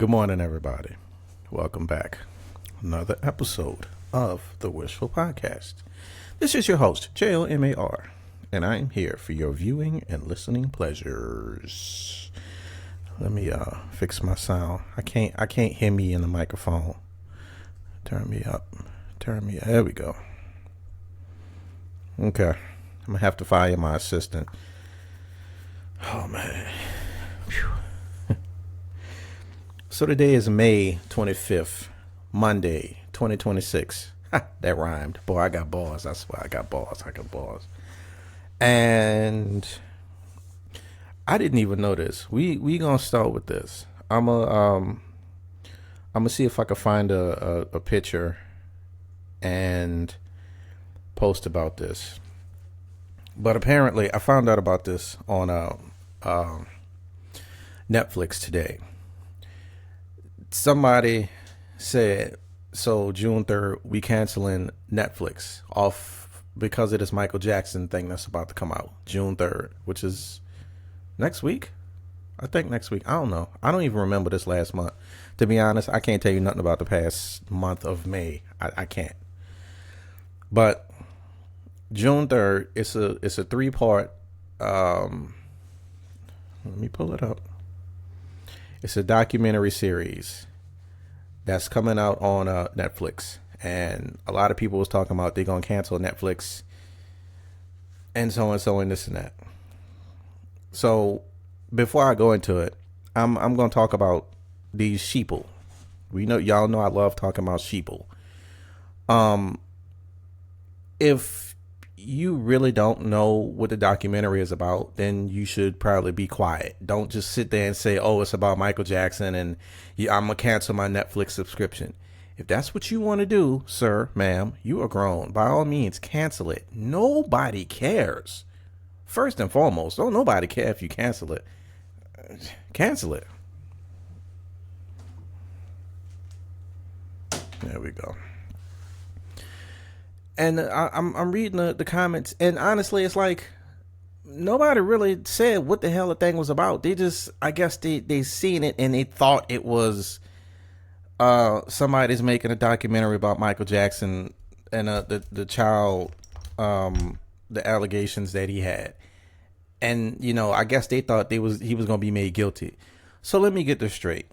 Good morning, everybody. Welcome back. Another episode of the Wishful Podcast. This is your host, JOMAR, and I am here for your viewing and listening pleasures. Let me fix my sound. I can't hear me in the microphone. Turn me up. There we go. Okay. I'm gonna have to fire my assistant. Oh man. Phew. So today is May 25th, Monday, 2026. That rhymed. Boy, I got balls. I swear I got balls. And I didn't even know this. We gonna start with this. I'm gonna see if I can find a picture and post about this. But apparently I found out about this on Netflix today. Somebody said, so June 3rd, we canceling Netflix off because of this Michael Jackson thing that's about to come out. June 3rd, which is next week. I think next week. I don't know. I don't even remember this last month. To be honest, I can't tell you nothing about the past month of May. I can't. But June 3rd, it's a 3-part. Let me pull it up. It's a documentary series that's coming out on Netflix, and a lot of people was talking about they're gonna cancel Netflix, and so and this and that. So before I go into it, I'm gonna talk about these sheeple. Y'all know I love talking about sheeple. If you really don't know what the documentary is about, then you should probably be quiet. Don't just sit there and say, oh, it's about Michael Jackson and I'm going to cancel my Netflix subscription. If that's what you want to do, sir, ma'am, you are grown. By all means, cancel it. Nobody cares. First and foremost, don't nobody care if you cancel it. Cancel it. There we go. And I'm reading the comments, and honestly, it's like nobody really said what the hell the thing was about. They just, I guess they seen it and they thought it was somebody's making a documentary about Michael Jackson and the child, the allegations that he had, and I guess they thought he was gonna be made guilty. So let me get this straight.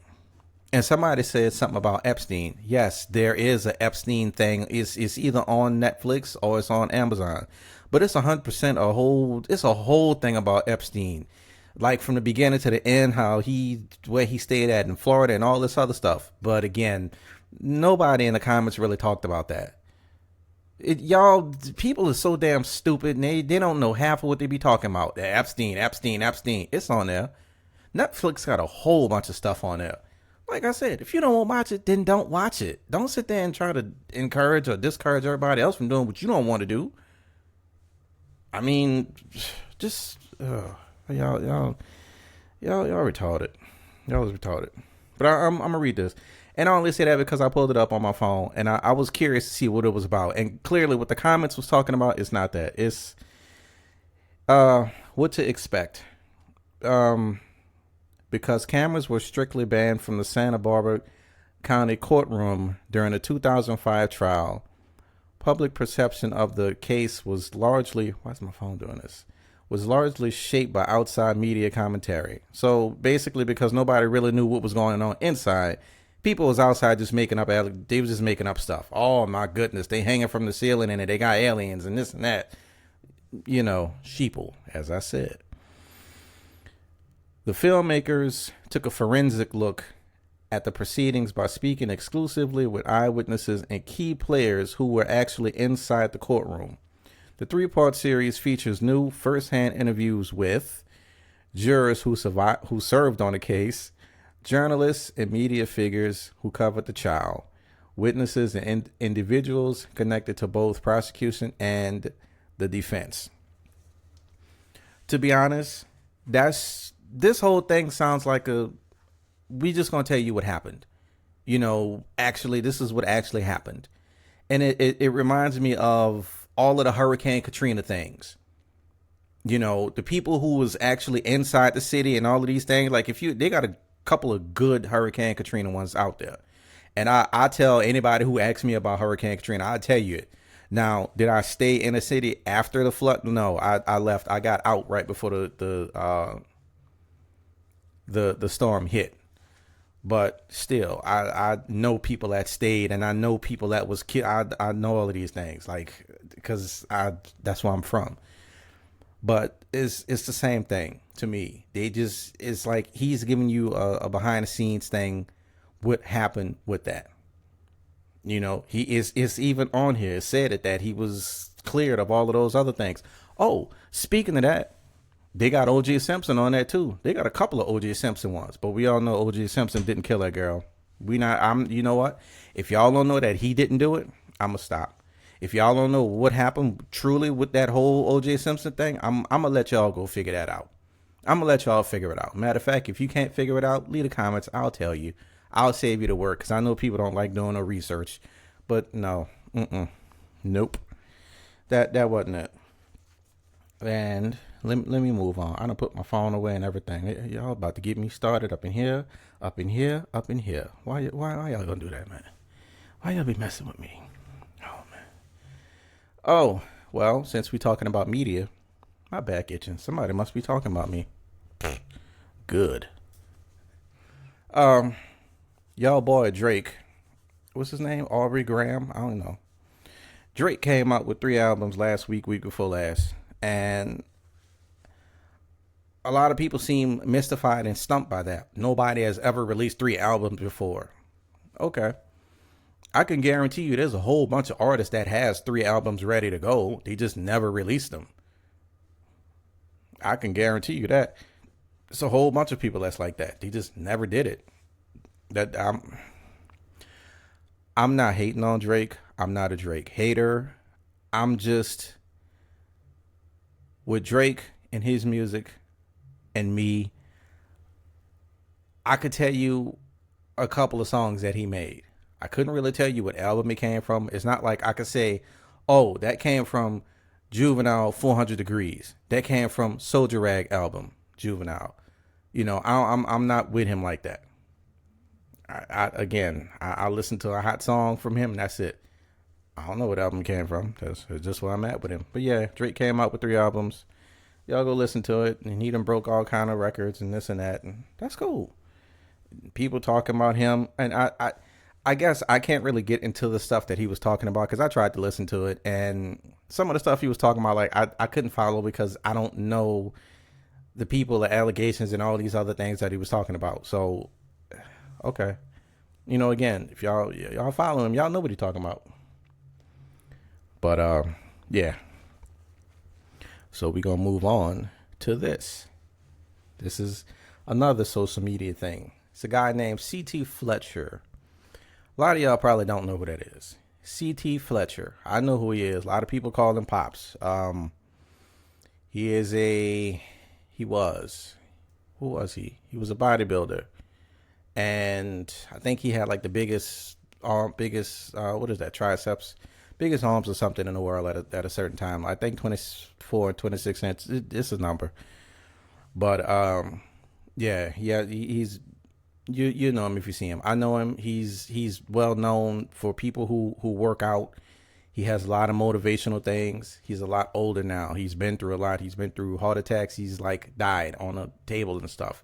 And somebody said something about Epstein. Yes, there is an Epstein thing. It's either on Netflix or it's on Amazon. But it's 100% it's a whole thing about Epstein. Like from the beginning to the end, where he stayed at in Florida and all this other stuff. But again, nobody in the comments really talked about that. People are so damn stupid and they don't know half of what they be talking about. Epstein. It's on there. Netflix got a whole bunch of stuff on there. Like I said, if you don't want to watch it, then don't watch it. Don't sit there and try to encourage or discourage everybody else from doing what you don't want to do. I mean, just y'all retarded. Y'all is retarded. But I'm gonna read this, and I only say that because I pulled it up on my phone, and I was curious to see what it was about. And clearly, what the comments was talking about is not that. It's what to expect. Because cameras were strictly banned from the Santa Barbara County courtroom during the 2005 trial, public perception of the case was largely shaped by outside media commentary. So basically, because nobody really knew what was going on inside, people was outside just making up. They was just making up stuff. Oh my goodness, they hanging from the ceiling and they got aliens and this and that. Sheeple, as I said. The filmmakers took a forensic look at the proceedings by speaking exclusively with eyewitnesses and key players who were actually inside the courtroom. The 3-part series features new first-hand interviews with jurors who served on the case, journalists and media figures who covered the trial, witnesses and individuals connected to both prosecution and the defense. To be honest, this whole thing sounds like we just gonna tell you what happened. Actually, this is what actually happened. And it reminds me of all of the Hurricane Katrina things. The people who was actually inside the city and all of these things, like they got a couple of good Hurricane Katrina ones out there. And I tell anybody who asks me about Hurricane Katrina, I tell you it. Now, did I stay in the city after the flood? No, I left. I got out right before the storm hit. But still, I know people that stayed, and I know people that was killed. I know all of these things, like, because that's where I'm from. But it's the same thing to me. It's like he's giving you a behind the scenes thing. What happened with that? You know, he is even on here. It said that he was cleared of all of those other things. Oh, speaking of that, they got O.J. Simpson on that too. They got a couple of O.J. Simpson ones, but we all know O.J. Simpson didn't kill that girl. You know what? If y'all don't know that he didn't do it, I'ma stop. If y'all don't know what happened truly with that whole O.J. Simpson thing, I'm gonna let y'all go figure that out. I'm gonna let y'all figure it out. Matter of fact, if you can't figure it out, leave the comments. I'll tell you. I'll save you the work, because I know people don't like doing no research. But no, nope. That wasn't it. And let me move on. I done put my phone away and everything. Y'all about to get me started up in here, up in here, up in here. Why y'all gonna do that, man? Why y'all be messing with me? Oh, man. Oh, well, since we talking about media, my back itching. Somebody must be talking about me. Good. Y'all boy Drake, what's his name? Aubrey Graham? I don't know. Drake came out with 3 albums last week before last, and a lot of people seem mystified and stumped by that. Nobody has ever released 3 albums before. Okay. I can guarantee you there's a whole bunch of artists that has 3 albums ready to go. They just never released them. I can guarantee you that. It's a whole bunch of people that's like that. They just never did it. That I'm not hating on Drake. I'm not a Drake hater. I'm just with Drake and his music and me. I could tell you a couple of songs that he made. I couldn't really tell you what album it came from. It's not like I could say, oh, that came from Juvenile 400 Degrees. That came from Soldier Rag album, Juvenile. You know, I'm not with him like that. I listen to a hot song from him, and that's it. I don't know what album it came from. That's just where I'm at with him. But yeah, Drake came out with 3 albums. Y'all go listen to it, and he done broke all kind of records and this and that, and that's cool. People talking about him, and I guess I can't really get into the stuff that he was talking about, because I tried to listen to it, and some of the stuff he was talking about, like I couldn't follow, because I don't know the people, the allegations, and all these other things that he was talking about. So, okay. You know, again, if y'all follow him, y'all know what he's talking about. But, yeah. So we're going to move on to this. This is another social media thing. It's a guy named C.T. Fletcher. A lot of y'all probably don't know who that is. C.T. Fletcher. I know who he is. A lot of people call him Pops. He was. Who was he? He was a bodybuilder. And I think he had like the biggest, what is that, triceps? Biggest arms or something in the world at a certain time. I think 24, 26 inches. It's a number. But, yeah, he's, you know him if you see him. I know him. He's well known for people who work out. He has a lot of motivational things. He's a lot older now. He's been through a lot. He's been through heart attacks. He's like died on a table and stuff.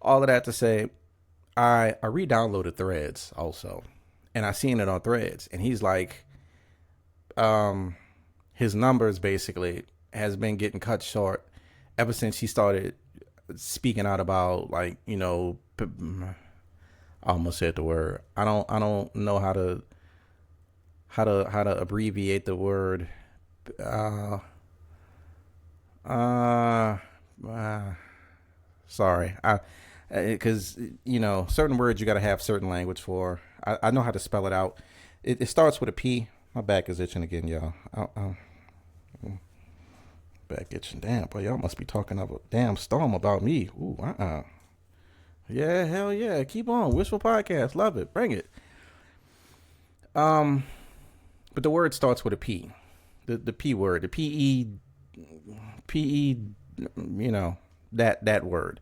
All of that to say, I re-downloaded Threads also, and I seen it on Threads, and he's like, his numbers basically has been getting cut short ever since he started speaking out about, like, you know, I almost said the word. I don't know how to abbreviate the word. Sorry. Because, you know, certain words you got to have certain language for. I know how to spell it out. It starts with a P. My back is itching again, y'all. Back itching. Damn, boy, y'all must be talking of a damn storm about me. Ooh, Yeah, hell yeah. Keep on. Wishful Podcast. Love it. Bring it. But the word starts with a P. The P word. The P-E, you know, that word.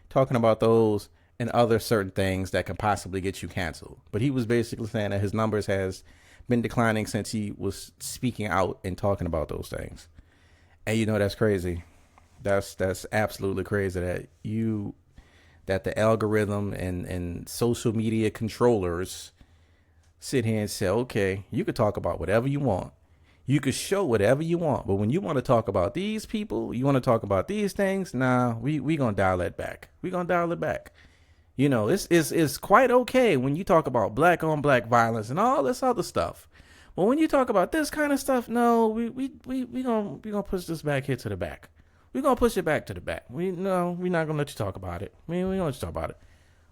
Talking about those and other certain things that can possibly get you canceled. But he was basically saying that his numbers has been declining since he was speaking out and talking about those things. And you know that's crazy. That's absolutely crazy that the algorithm and social media controllers sit here and say, okay, you could talk about whatever you want. You could show whatever you want. But when you want to talk about these people, you want to talk about these things, nah, we going to dial that back. We going to dial it back. You know, it's quite okay when you talk about black on black violence and all this other stuff. But when you talk about this kind of stuff, no, we gonna push this back here to the back. We're gonna push it back to the back. We're not gonna let you talk about it. We gonna let you talk about it.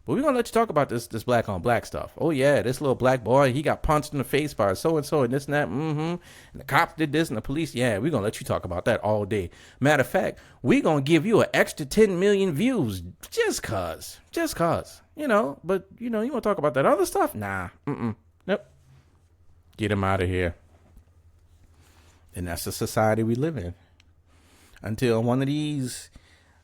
But we're gonna let you talk about this black on black stuff. Oh yeah, this little black boy, he got punched in the face by so and so and this and that. And the cops did this and the police. Yeah, we're gonna let you talk about that all day. Matter of fact, we're gonna give you an extra 10 million views just cause. You know, but you wanna talk about that other stuff? Nah. Nope. Get him out of here. And that's the society we live in. Until one of these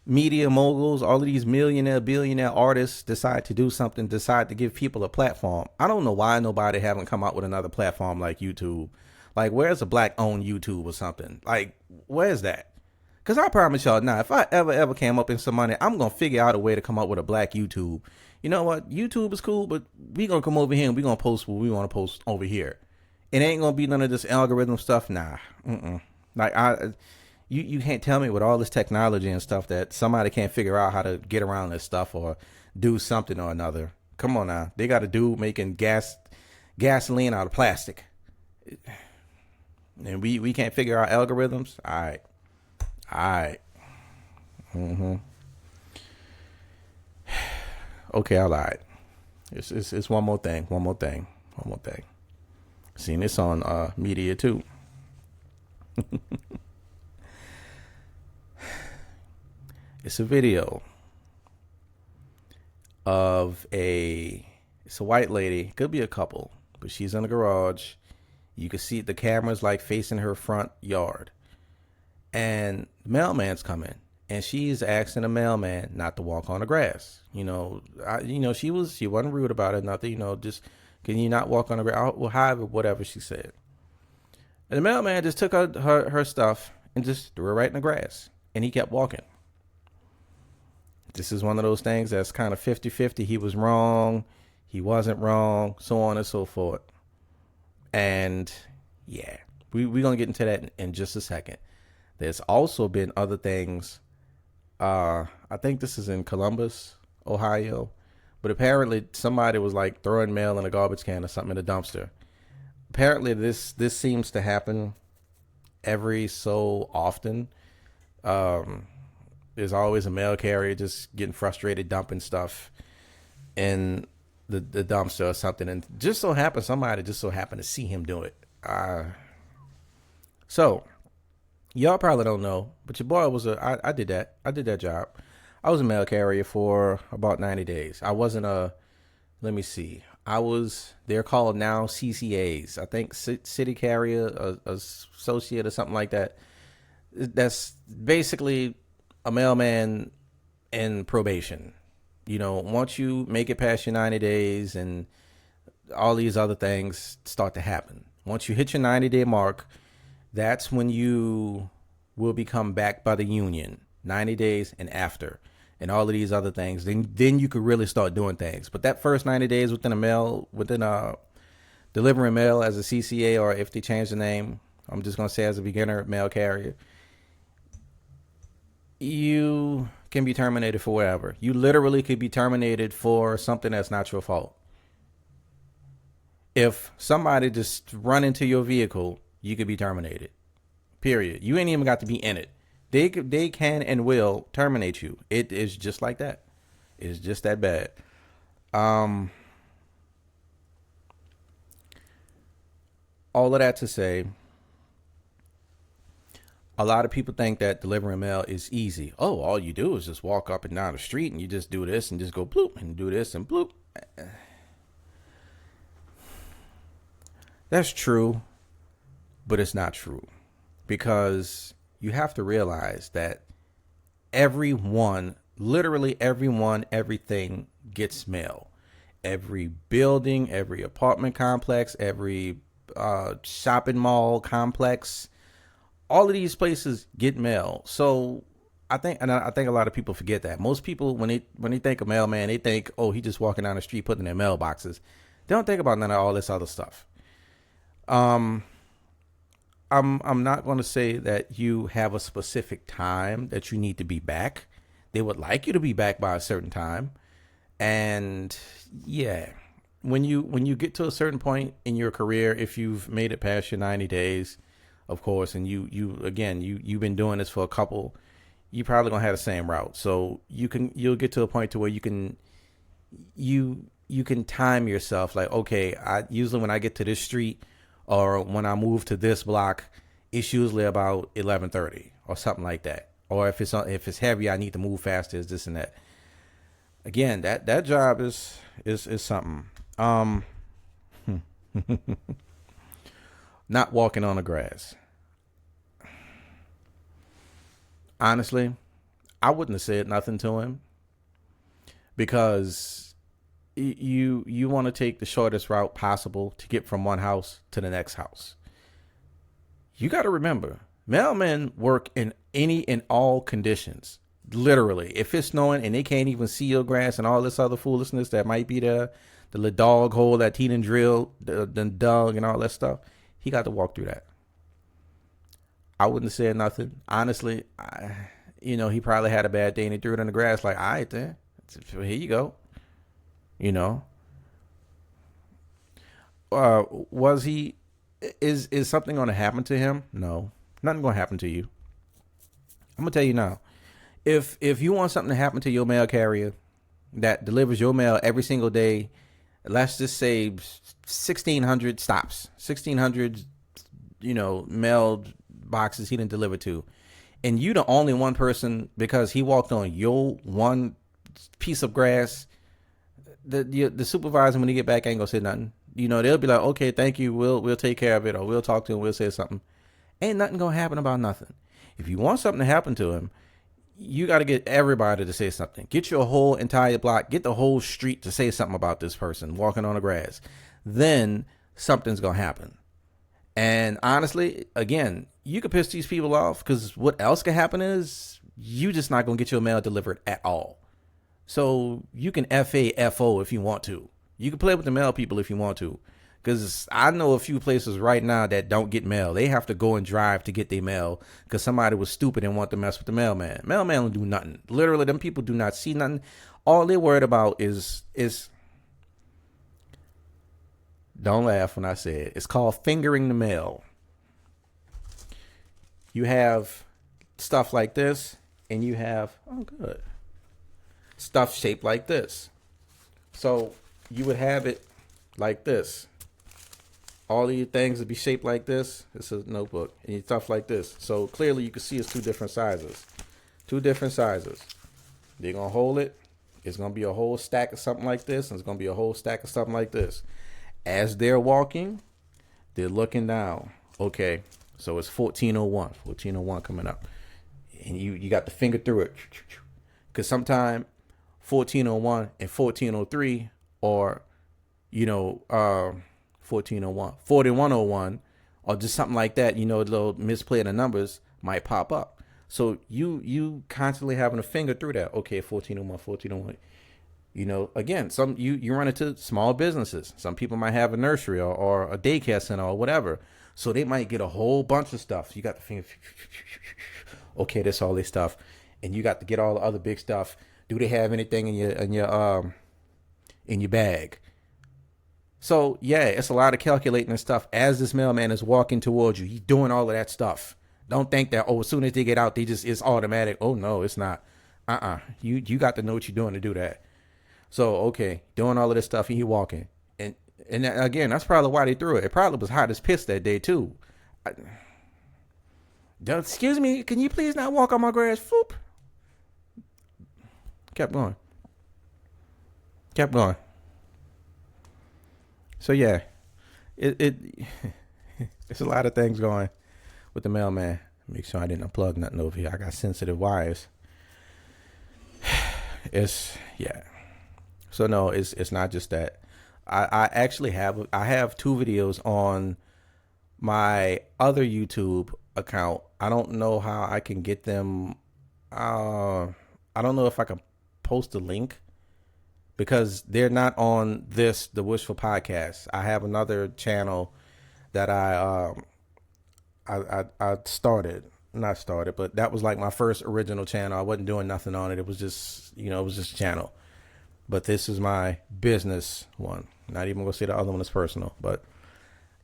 media moguls, all of these millionaire, billionaire artists decide to do something, decide to give people a platform. I don't know why nobody haven't come out with another platform like YouTube. Like, where's a black-owned YouTube or something? Like, where's that? Because I promise y'all, now, if I ever came up in some money, I'm going to figure out a way to come up with a black YouTube. You know what? YouTube is cool, but we going to come over here and we going to post what we want to post over here. It ain't going to be none of this algorithm stuff. Nah. Like, You can't tell me with all this technology and stuff that somebody can't figure out how to get around this stuff or do something or another. Come on now. They got a dude making gasoline out of plastic. And we can't figure out algorithms? All right. Okay, I lied. It's one more thing. Seen this on media too. It's a video of it's a white lady, could be a couple, but she's in a garage. You can see the camera's like facing her front yard. And the mailman's coming. And she's asking the mailman not to walk on the grass. She wasn't rude about it, nothing, just, can you not walk on the grass? Well, however, whatever she said. And the mailman just took her stuff and just threw it right in the grass. And he kept walking. This is one of those things that's kind of 50-50. He was wrong. He wasn't wrong. So on and so forth. And yeah, we're going to get into that in just a second. There's also been other things. I think this is in Columbus, Ohio. But apparently somebody was like throwing mail in a garbage can or something in a dumpster. Apparently this seems to happen every so often. There's always a mail carrier just getting frustrated, dumping stuff in the dumpster or something. And somebody just so happened to see him do it. So, y'all probably don't know, but your boy I did that. I did that job. I was a mail carrier for about 90 days. I wasn't they're called now CCAs. I think city carrier, associate or something like that. That's basically a mailman in probation. Once you make it past your 90 days and all these other things start to happen. Once you hit your 90-day mark, that's when you will become backed by the union, 90 days and after, and all of these other things. Then you could really start doing things. But that first 90 days within delivering mail as a CCA, or if they change the name, I'm just going to say as a beginner mail carrier, you can be terminated for whatever. You literally could be terminated for something that's not your fault. If somebody just run into your vehicle, you could be terminated. Period. You ain't even got to be in it. They can and will terminate you. It is just like that. It's just that bad. All of that to say, a lot of people think that delivering mail is easy. Oh, all you do is just walk up and down the street and you just do this and just go bloop and do this and bloop. That's true, but it's not true, because you have to realize that everyone, literally everyone, everything gets mail. Every building, every apartment complex, every shopping mall complex, all of these places get mail. So I think a lot of people forget that. Most people, when they think of mailman, they think, oh, he just walking down the street putting in their mailboxes. They don't think about none of all this other stuff. I'm not going to say that you have a specific time that you need to be back. They would like you to be back by a certain time. And yeah, when you get to a certain point in your career, if you've made it past your 90 days, of course, and you've been doing this for a couple, you probably gonna have the same route. So you'll get to a point to where you can time yourself, like, okay, I usually when I get to this street or when I move to this block, it's usually about 11:30 or something like that. Or if it's heavy, I need to move faster, it's this and that. Again, that job is something. Not walking on the grass. Honestly, I wouldn't have said nothing to him, because you want to take the shortest route possible to get from one house to the next house. You got to remember, mailmen work in any and all conditions. Literally, if it's snowing and they can't even see your grass and all this other foolishness that might be there, the little dog hole that he done drilled, the dug and all that stuff, he got to walk through that. I wouldn't have said nothing. Honestly, he probably had a bad day and he threw it in the grass like, all right then, here you go. Is something going to happen to him? No, nothing going to happen to you. I'm going to tell you now. If you want something to happen to your mail carrier that delivers your mail every single day, let's just say 1,600 stops, 1,600, mailed boxes he didn't deliver to, and you the only one person because he walked on your one piece of grass, the supervisor when he get back ain't gonna say nothing. They'll be like, okay, thank you, we'll take care of it, or we'll talk to him, we'll say something. Ain't nothing gonna happen about nothing. If you want something to happen to him, you got to get everybody to say something. Get your whole entire block, get the whole street to say something about this person walking on the grass. Then something's going to happen. And honestly, again, you could piss these people off, because what else can happen is you just not going to get your mail delivered at all. So you can FO if you want to. You can play with the mail people if you want to. Because I know a few places right now that don't get mail. They have to go and drive to get their mail because somebody was stupid and want to mess with the mailman. Mailman don't do nothing. Literally, them people do not see nothing. All they're worried about is don't laugh when I say it. It's called fingering the mail. You have stuff like this, and you have, stuff shaped like this. So you would have it like this. All these things would be shaped like this. It's a notebook and stuff like this. So clearly you can see it's two different sizes. They're going to hold it. It's going to be a whole stack of something like this. And it's going to be a whole stack of something like this. As they're walking, they're looking down. Okay. So it's 1401 coming up. And you got the finger through it. Because sometime 1401 and 1403 or, 1401, 4101, or just something like that, a little misplay of the numbers might pop up. So you constantly having a finger through that. Okay, 1401. Again, you run into small businesses. Some people might have a nursery or a daycare center or whatever. So they might get a whole bunch of stuff. You got the finger. Okay, that's all this stuff. And you got to get all the other big stuff. Do they have anything in your bag? So, yeah, it's a lot of calculating and stuff as this mailman is walking towards you. He's doing all of that stuff. Don't think that, as soon as they get out, it's automatic. Oh, no, it's not. You got to know what you're doing to do that. So, okay, doing all of this stuff and you walking. And again, that's probably why they threw it. It probably was hot as piss that day, too. Excuse me, can you please not walk on my grass? Foop. Kept going. So yeah, it's a lot of things going with the mailman. Make sure I didn't unplug nothing over here. I got sensitive wires. So no, it's not just that. I actually have two videos on my other YouTube account. I don't know how I can get them. I don't know if I can post a link because they're not on the Wishful podcast. I have another channel that I started, not started, but that was like my first original channel. I wasn't doing nothing on it. It was just, it was just a channel. But this is my business one. Not even gonna say the other one is personal, but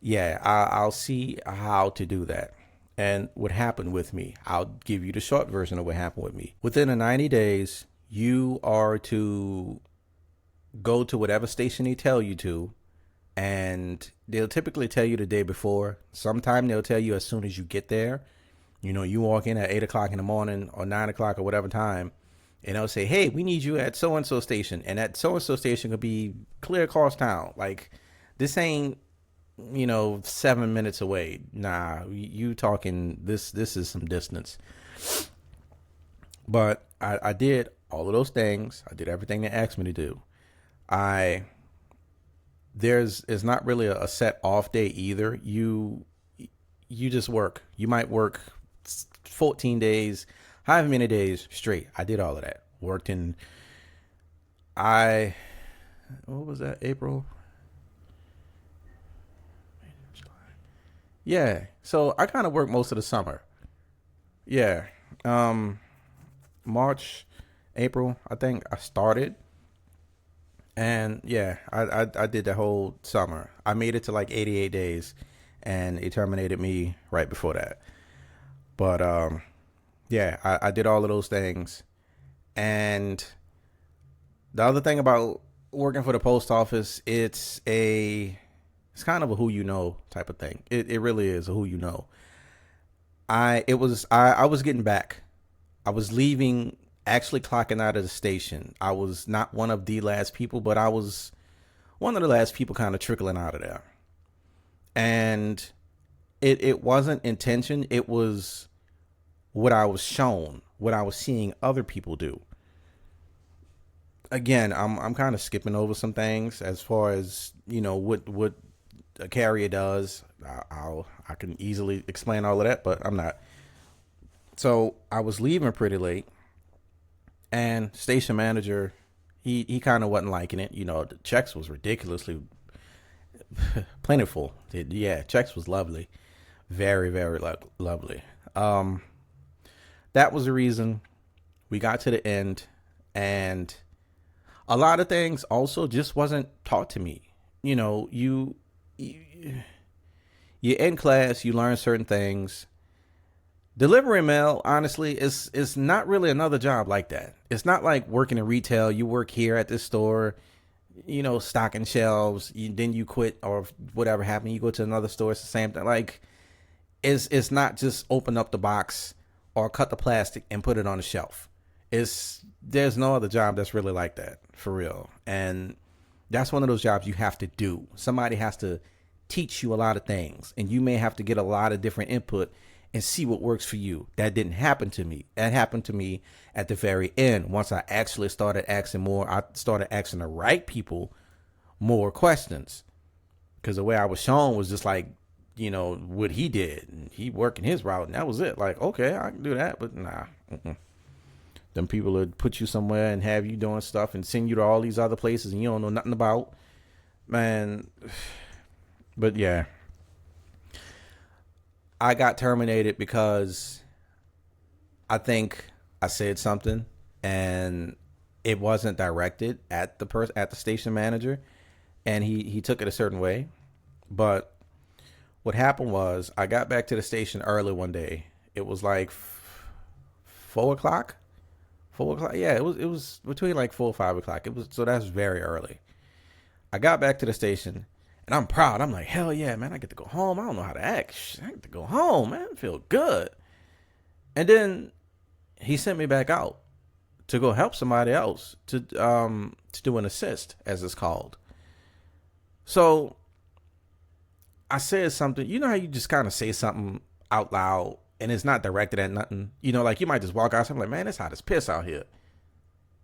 yeah, I'll see how to do that. And what happened with me, I'll give you the short version of what happened with me. Within the 90 days, you are to go to whatever station they tell you to, and they'll typically tell you the day before. Sometime they'll tell you as soon as you get there. You walk in at 8 o'clock in the morning or 9 o'clock or whatever time, and they'll say, hey, we need you at so-and-so station. And that so-and-so station could be clear across town. Like, this ain't, 7 minutes away. Nah, you talking, this is some distance. But I did all of those things. I did everything they asked me to do. There's not really a set off day either. You just work. You might work 14 days, however many days straight. I did all of that. Worked in, what was that? April? Yeah. So I kind of worked most of the summer. Yeah. March, April, I think I started. And yeah, I did the whole summer. I made it to like 88 days, and it terminated me right before that. But yeah, I did all of those things. And the other thing about working for the post office, it's kind of a who you know type of thing. It really is a who you know. I was getting back. I was leaving, actually clocking out of the station. I was not one of the last people, but I was one of the last people kind of trickling out of there. And it wasn't intention. It was what I was shown, what I was seeing other people do. Again, I'm kind of skipping over some things as far as, what a carrier does. I can easily explain all of that, but I'm not. So I was leaving pretty late, and station manager, he kind of wasn't liking it. The checks was ridiculously plentiful. Yeah, checks was lovely, very very lovely. That was the reason we got to the end, and a lot of things also just wasn't taught to me. You're in class, you learn certain things. Delivering mail, honestly, is not really another job like that. It's not like working in retail. You work here at this store, stocking shelves. Then you quit or whatever happened. You go to another store. It's the same thing. Like, it's not just open up the box or cut the plastic and put it on the shelf. There's no other job that's really like that, for real. And that's one of those jobs you have to do. Somebody has to teach you a lot of things, and you may have to get a lot of different input and see what works for you. That didn't happen to me. That happened to me at the very end. Once I actually started asking more, I started asking the right people more questions. Because the way I was shown was just like, what he did. And he working his route, and that was it. Like, okay, I can do that, but nah. Them people would put you somewhere and have you doing stuff and send you to all these other places and you don't know nothing about. Man. But yeah. I got terminated because I think I said something and it wasn't directed at the station manager, and he took it a certain way. But what happened was I got back to the station early one day. It was like 4 o'clock. 4 o'clock. Yeah, it was between like 4 or 5 o'clock. So that's very early. I got back to the station. And I'm proud. I'm like, hell yeah, man, I get to go home. I don't know how to act. I get to go home, man. I feel good. And then he sent me back out to go help somebody else to do an assist, as it's called. So I said something. You know how you just kind of say something out loud and it's not directed at nothing? Like you might just walk outside, I'm like, man, it's hot as piss out here.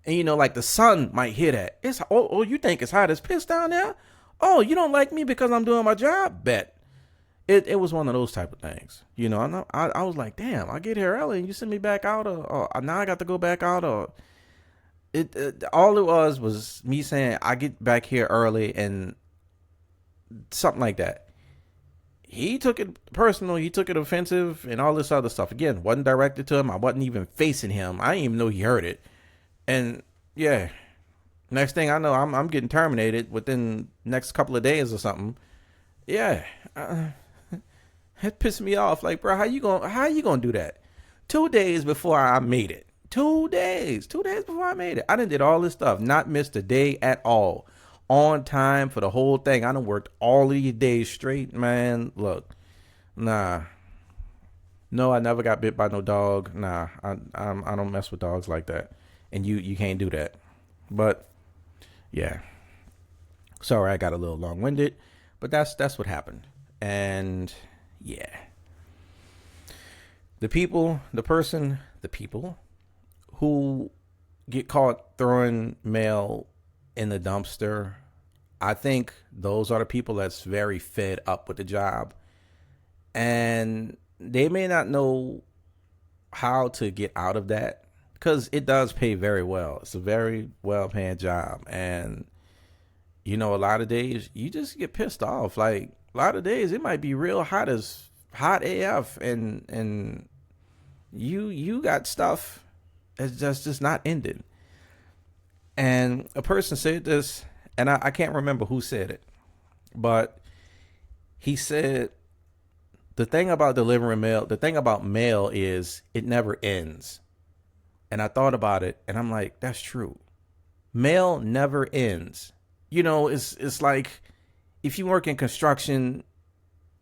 And like the sun might hit that. It's you think it's hot as piss down there? Oh, you don't like me because I'm doing my job? Bet. It was one of those type of things. I was like, damn, I get here early and you send me back out, or now I got to go back out, or all it was me saying I get back here early and something like that. He took it personal. He took it offensive and all this other stuff. Again, wasn't directed to him. I wasn't even facing him. I didn't even know he heard it. And yeah, next thing I know, I'm getting terminated within next couple of days or something. Yeah, it pissed me off. Like, bro, how you gonna do that? 2 days before I made it. 2 days before I made it. I done did all this stuff, not missed a day at all. On time for the whole thing. I done worked all of these days straight, man. Look, nah. No, I never got bit by no dog. Nah, I don't mess with dogs like that. And you can't do that. But yeah. Sorry, I got a little long-winded, but that's what happened. And yeah. The people who get caught throwing mail in the dumpster, I think those are the people that's very fed up with the job. And they may not know how to get out of that, because it does pay very well. It's a very well paying job. And, a lot of days you just get pissed off. Like, a lot of days it might be real hot AF, and you got stuff that's just not ending. And a person said this, and I can't remember who said it, but he said, the thing about delivering mail, the thing about mail is it never ends. And I thought about it, and I'm like, that's true. Mail never ends. It's like if you work in construction,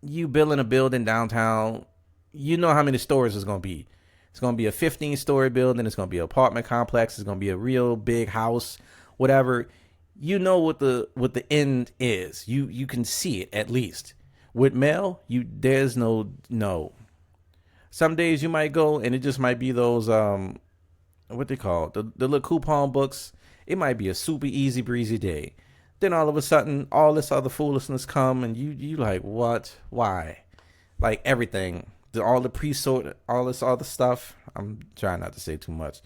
you building a building downtown, you know how many stories it's going to be. It's going to be a 15-story building. It's going to be an apartment complex. It's going to be a real big house, whatever. You know what the end is. You can see it at least. With mail, there's no. Some days you might go and it just might be those what they call the little coupon books. It might be a super easy breezy day. Then all of a sudden, all this other foolishness come and you like, what? Why? Like everything. All the pre-sort, all this other stuff. I'm trying not to say too much,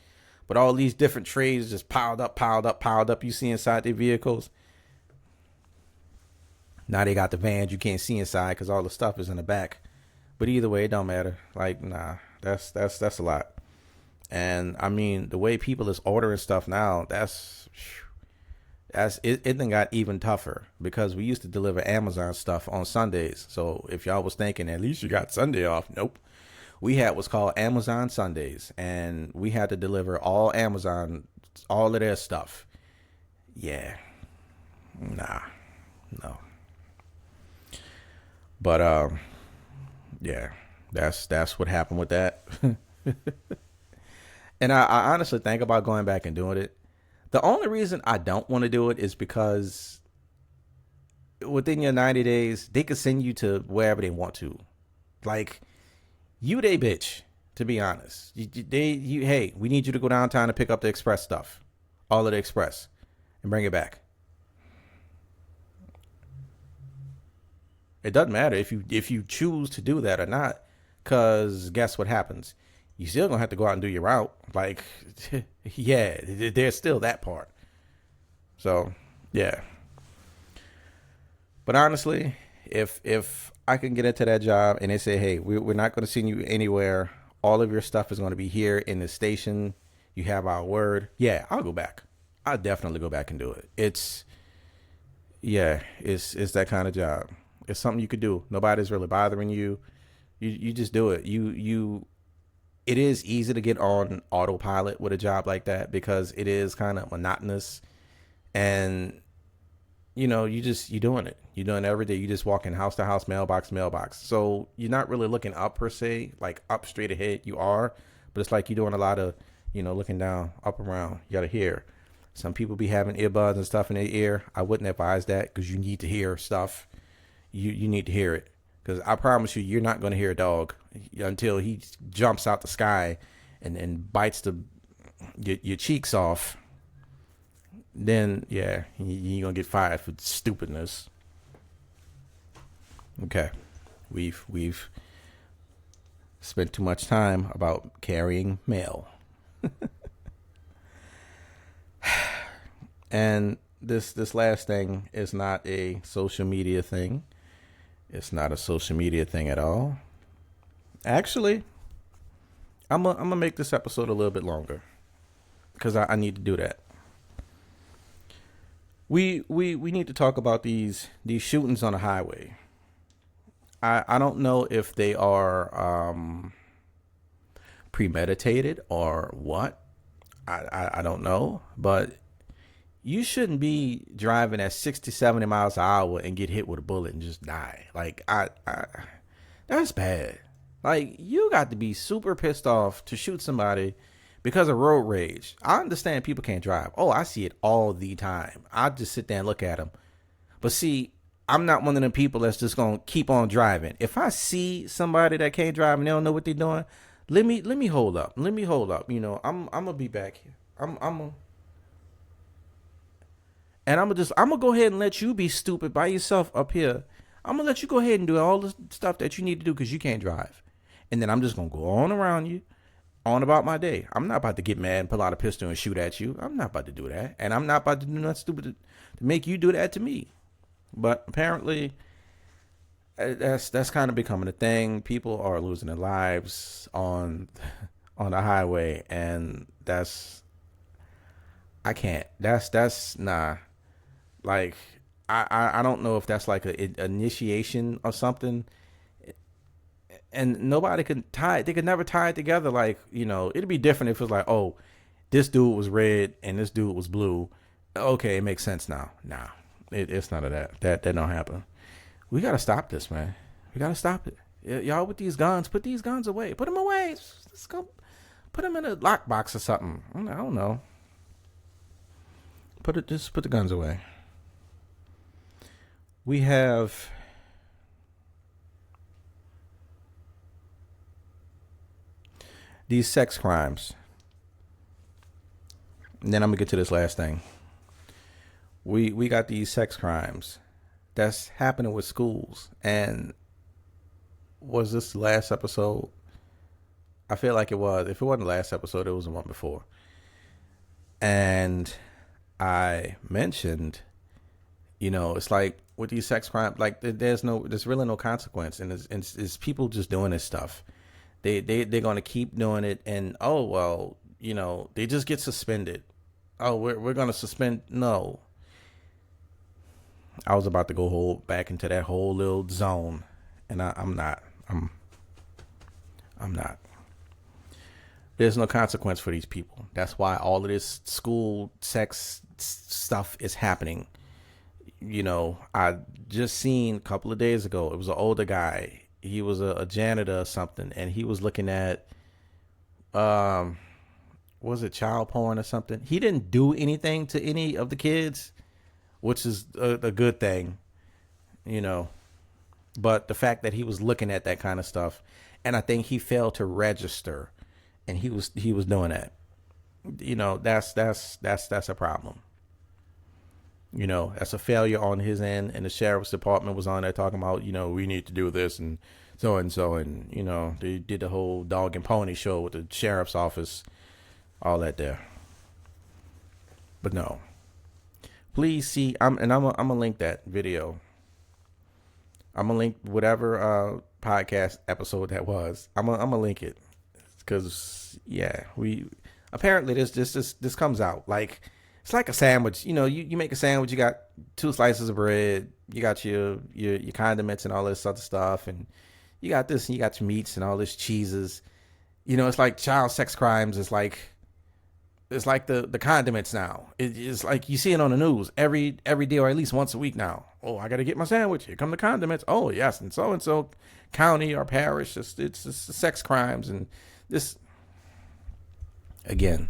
but all these different trays just piled up. You see inside their vehicles. Now they got the vans you can't see inside because all the stuff is in the back. But either way, it don't matter. Like, nah, that's a lot. And I mean, the way people is ordering stuff now, it then got even tougher, because we used to deliver Amazon stuff on Sundays. So if y'all was thinking at least you got Sunday off, nope. We had what's called Amazon Sundays, and we had to deliver all Amazon, all of their stuff. Yeah. Nah. No. But yeah, that's what happened with that. And I honestly think about going back and doing it. The only reason I don't want to do it is because within your 90 days, they could send you to wherever they want to. Like, you they bitch, to be honest. Hey, we need you to go downtown and pick up the express stuff. All of the express. And bring it back. It doesn't matter if you choose to do that or not, because guess what happens? You still gonna have to go out and do your route. Like, yeah, there's still that part. So, yeah. But honestly, if I can get into that job and they say, hey, we're not going to send you anywhere, all of your stuff is going to be here in the station, you have our word, yeah, I'll go back. I'll definitely go back and do it. It's that kind of job. It's something you could do. Nobody's really bothering you. You just do it. It is easy to get on autopilot with a job like that, because it is kind of monotonous, and you're doing it. You're doing it every day. You just walking house to house, mailbox. So you're not really looking up per se, like up straight ahead. You are, but it's like you're doing a lot of, looking down, up around. You got to hear. Some people be having earbuds and stuff in their ear. I wouldn't advise that, because you need to hear stuff. You need to hear it. Because I promise you, you're not going to hear a dog until he jumps out the sky and bites your cheeks off. then yeah, you're gonna get fired for stupidness. Okay, we've spent too much time about carrying mail, and this last thing is not a social media thing. It's not a social media thing at all. Actually, I'm gonna make this episode a little bit longer because I need to do that. We need to talk about these shootings on the highway. I don't know if they are premeditated or what. I don't know, but you shouldn't be driving at 60, 70 miles an hour and get hit with a bullet and just die. Like I that's bad. Like, you got to be super pissed off to shoot somebody because of road rage. I understand people can't drive. Oh, I see it all the time. I just sit there and look at them. But see, I'm not one of them people that's just gonna keep on driving. If I see somebody that can't drive and they don't know what they're doing, let me hold up. Let me hold up. You know, I'm gonna be back here. I'm gonna go ahead and let you be stupid by yourself up here. I'm gonna let you go ahead and do all the stuff that you need to do because you can't drive, and then I'm just gonna go on around you, on about my day. I'm not about to get mad and pull out a pistol and shoot at you. I'm not about to do that, and I'm not about to do nothing stupid to make you do that to me. But apparently, that's kind of becoming a thing. People are losing their lives on the highway, and I can't. That's nah. Like, I don't know if that's like a initiation or something, and nobody could tie it. They could never tie it together. Like, you know, it'd be different if it was like, oh, this dude was red and this dude was blue. Okay, it makes sense now. Nah, it's none of that. That don't happen. We gotta stop this, man. We gotta stop it. Y'all with these guns, put these guns away. Put them away. Let's go. Put them in a lockbox or something. I don't know. Just put the guns away. We have these sex crimes. And then I'm gonna get to this last thing. We got these sex crimes that's happening with schools. And was this the last episode? I feel like it was. If it wasn't the last episode, it was the one before. And I mentioned, you know, it's like with these sex crimes, like there's really no consequence, and it's people just doing this stuff. They're gonna keep doing it, and oh well, you know, they just get suspended. Oh, we're gonna suspend. No, I was about to go back into that whole little zone, and I'm not. I'm not. There's no consequence for these people. That's why all of this school sex stuff is happening. You know, I just seen a couple of days ago, it was an older guy. He was a janitor or something, and he was looking at, was it child porn or something? He didn't do anything to any of the kids, which is a good thing, you know. But the fact that he was looking at that kind of stuff, and I think he failed to register, and he was doing that. You know, that's a problem. You know, that's a failure on his end, and the sheriff's department was on there talking about, you know, we need to do this and so, and you know, they did the whole dog and pony show with the sheriff's office, all that there. But no, please see. I'm gonna link that video. I'm gonna link whatever podcast episode that was. I'm gonna link it because yeah, we apparently this comes out like. It's like a sandwich. You know, you make a sandwich, you got 2 slices of bread, you got your condiments and all this other stuff, and you got this, and you got your meats and all this cheeses. You know, it's like child sex crimes. It's like the condiments now. It's like you see it on the news every day or at least once a week now. Oh, I got to get my sandwich. Here come the condiments. Oh, yes, and so county or parish. It's sex crimes, and this again.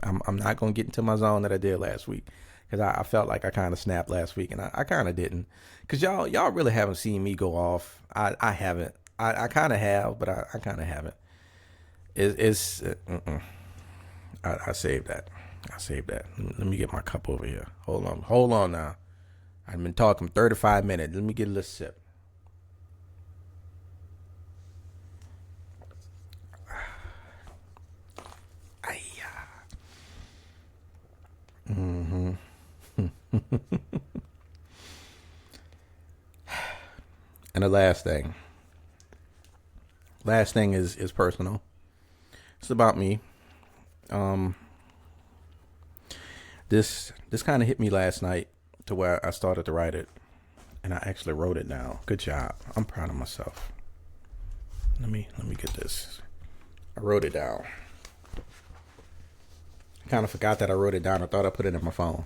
I'm not going to get into my zone that I did last week because I felt like I kind of snapped last week, and I kind of didn't because y'all really haven't seen me go off. I haven't. I kind of have, but I kind of haven't. I saved that. I saved that. Let me get my cup over here. Hold on now. I've been talking 35 minutes. Let me get a little sip. Mm-hmm. And the last thing is personal. It's about me. This kind of hit me last night to where I started to write it, and I actually wrote it down. Good job. I'm proud of myself. Let me get this. I wrote it down. I kind of forgot that I wrote it down. I thought I put it in my phone.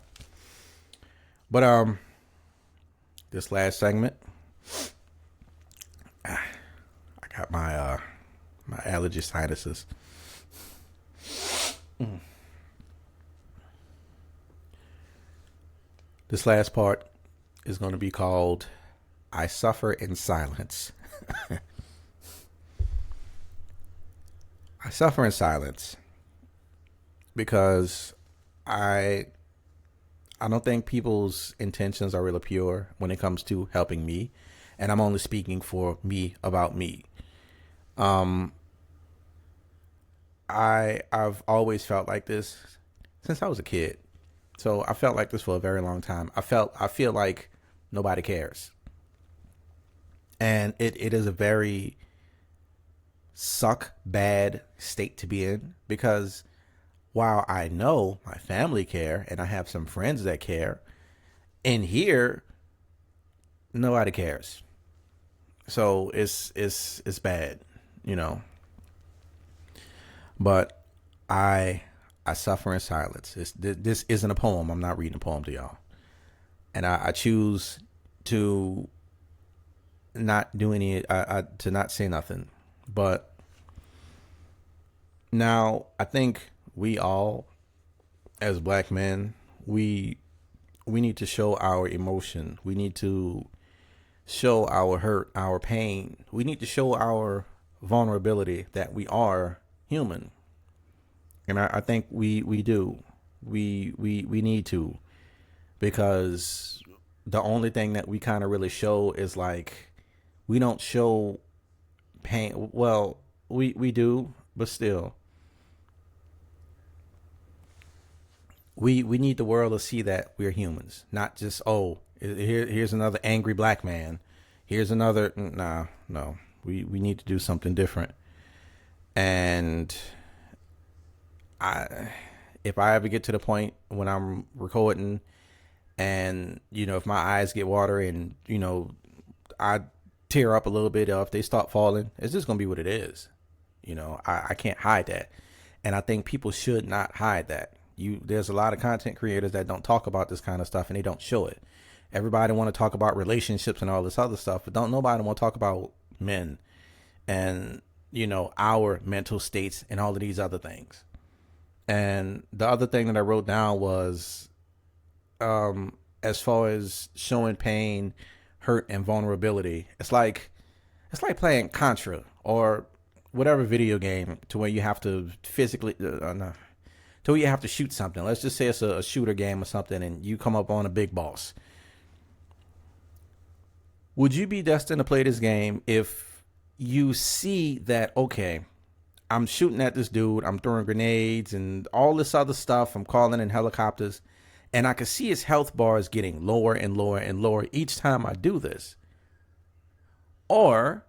But this last segment, I got my allergy sinuses. This last part is going to be called I Suffer in Silence. I suffer in silence because I don't think people's intentions are really pure when it comes to helping me, and I'm only speaking for me about me. I've always felt like this since I was a kid. So I felt like this for a very long time. I feel like nobody cares. And it is a very bad state to be in, because while I know my family care and I have some friends that care, in here nobody cares. So it's bad, you know. But I suffer in silence. This isn't a poem. I'm not reading a poem to y'all. And I choose to not do any, to not say nothing. But now I think we all, as black men, we need to show our emotion. We need to show our hurt, our pain. We need to show our vulnerability that we are human. And I think we do. We need to, because the only thing that we kind of really show is like, we don't show pain. Well, we do, but still. We need the world to see that we're humans, not just, oh, here's another angry black man. Here's another, no. We need to do something different. And if I ever get to the point when I'm recording and, if my eyes get watery and, I tear up a little bit, or if they start falling, it's just going to be what it is. I can't hide that. And I think people should not hide that. There's a lot of content creators that don't talk about this kind of stuff and they don't show it. Everybody want to talk about relationships and all this other stuff, but nobody want to talk about men and, our mental states and all of these other things. And the other thing that I wrote down was, as far as showing pain, hurt, and vulnerability, it's like playing Contra or whatever video game to where you have to physically, to where you have to shoot something. Let's just say it's a shooter game or something, and you come up on a big boss. Would you be destined to play this game if you see that, okay, I'm shooting at this dude, I'm throwing grenades and all this other stuff, I'm calling in helicopters, and I can see his health bars getting lower and lower and lower each time I do this? Or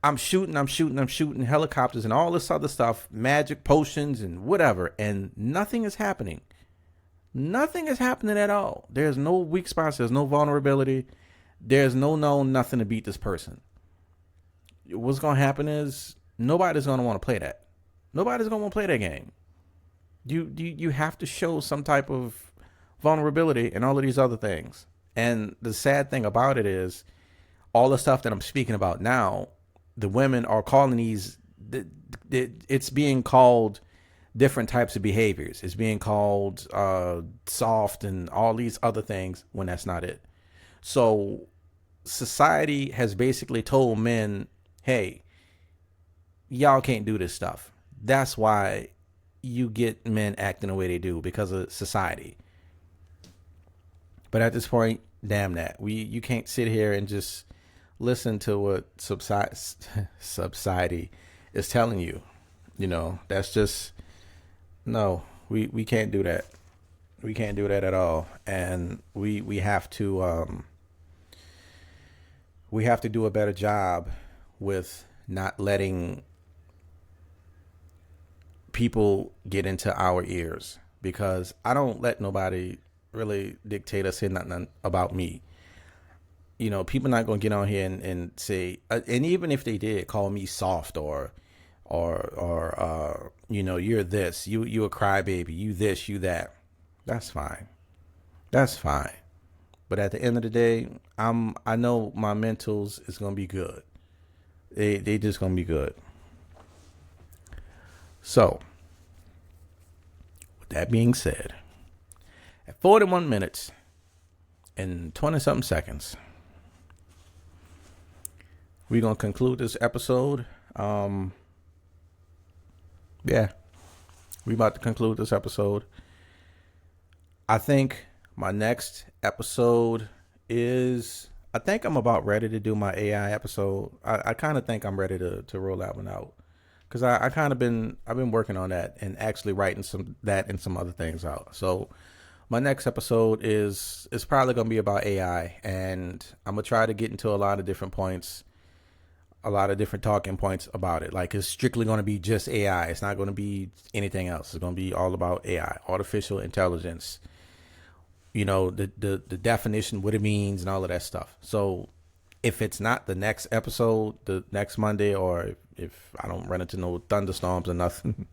I'm shooting helicopters and all this other stuff, magic potions and whatever, and nothing is happening. Nothing is happening at all. There's no weak spots, there's no vulnerability, there's no nothing to beat this person. What's going to happen is nobody's going to want to play that. Nobody's going to want to play that game. You have to show some type of vulnerability and all of these other things. And the sad thing about it is, all the stuff that I'm speaking about now, the women are calling these, it's being called different types of behaviors. It's being called soft and all these other things when that's not it. So society has basically told men, hey, y'all can't do this stuff. That's why you get men acting the way they do because of society. But at this point, damn that. You can't sit here and just listen to what society is telling you. That's just no. We can't do that. We can't do that at all. And we have to do a better job with not letting people get into our ears, because I don't let nobody really dictate or say nothing about me. People not gonna get on here and say, and even if they did, call me soft or you're this, you a crybaby, you this, you that. That's fine. That's fine. But at the end of the day, I know my mentals is gonna be good. They just gonna be good. So, with that being said, at 41 minutes and 20 something seconds, we're gonna conclude this episode. Yeah, we about to conclude this episode. I think my next episode is, I think I'm about ready to do my AI episode. I kind of think I'm ready to roll that one out, because I've been working on that and actually writing some other things out. So my next episode is probably gonna be about AI, and I'm gonna try to get into a lot of different points, a lot of different talking points about it. Like, it's strictly going to be just AI. It's not going to be anything else. It's going to be all about AI, artificial intelligence, the definition, what it means, and all of that stuff. So if it's not the next episode, the next Monday, or if I don't run into no thunderstorms or nothing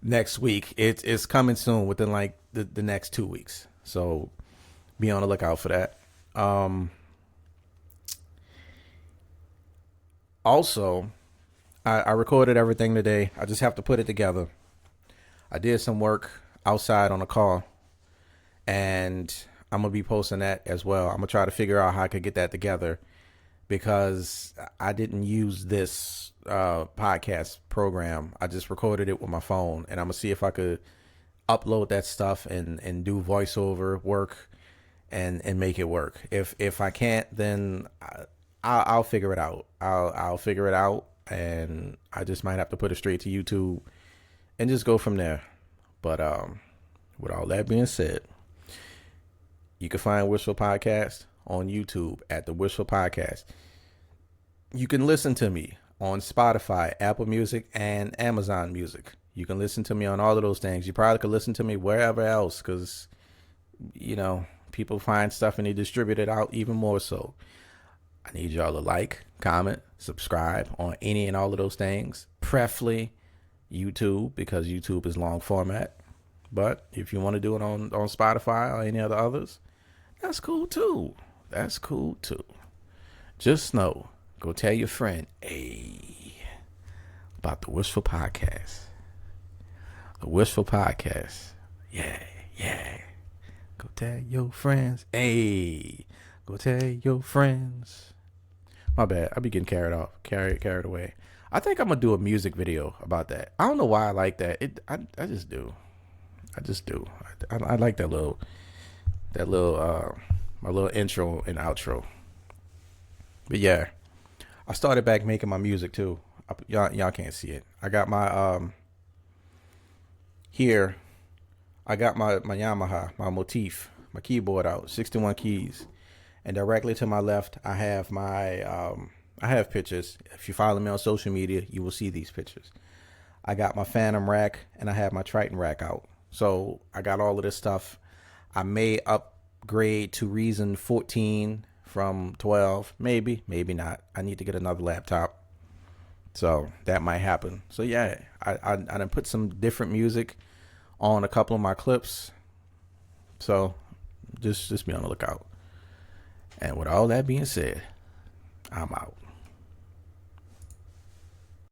next week, it's coming soon, within like the next 2 weeks. So be on the lookout for that. Also, I recorded everything today. I just have to put it together. I did some work outside on a car, and I'm going to be posting that as well. I'm going to try to figure out how I could get that together, because I didn't use this podcast program. I just recorded it with my phone, and I'm going to see if I could upload that stuff and do voiceover work and make it work. If I can't, then I'll figure it out. I'll figure it out, and I just might have to put it straight to YouTube and just go from there. But with all that being said, you can find Wishful Podcast on YouTube at the Wishful Podcast. You can listen to me on Spotify, Apple Music, and Amazon Music. You can listen to me on all of those things. You probably could listen to me wherever else, because people find stuff and they distribute it out even more so. I need y'all to like, comment, subscribe on any and all of those things. Preferably YouTube, because YouTube is long format. But if you want to do it on Spotify or any others, that's cool too. That's cool too. Just know, go tell your friend, about the Wishful Podcast. The Wishful Podcast. Yeah. Go tell your friends. Go tell your friends. My bad. I be getting carried away. I think I'm gonna do a music video about that. I don't know why I like that. I just do. I like that little my little intro and outro. But yeah, I started back making my music too. Y'all can't see it. I got my here. I got my Yamaha, my Motif, my keyboard out, 61 keys. And directly to my left, I have I have pictures. If you follow me on social media, you will see these pictures. I got my Phantom rack, and I have my Triton rack out. So I got all of this stuff. I may upgrade to Reason 14 from 12. Maybe not. I need to get another laptop. So that might happen. So yeah, I done put some different music on a couple of my clips. So just be on the lookout. And with all that being said, I'm out.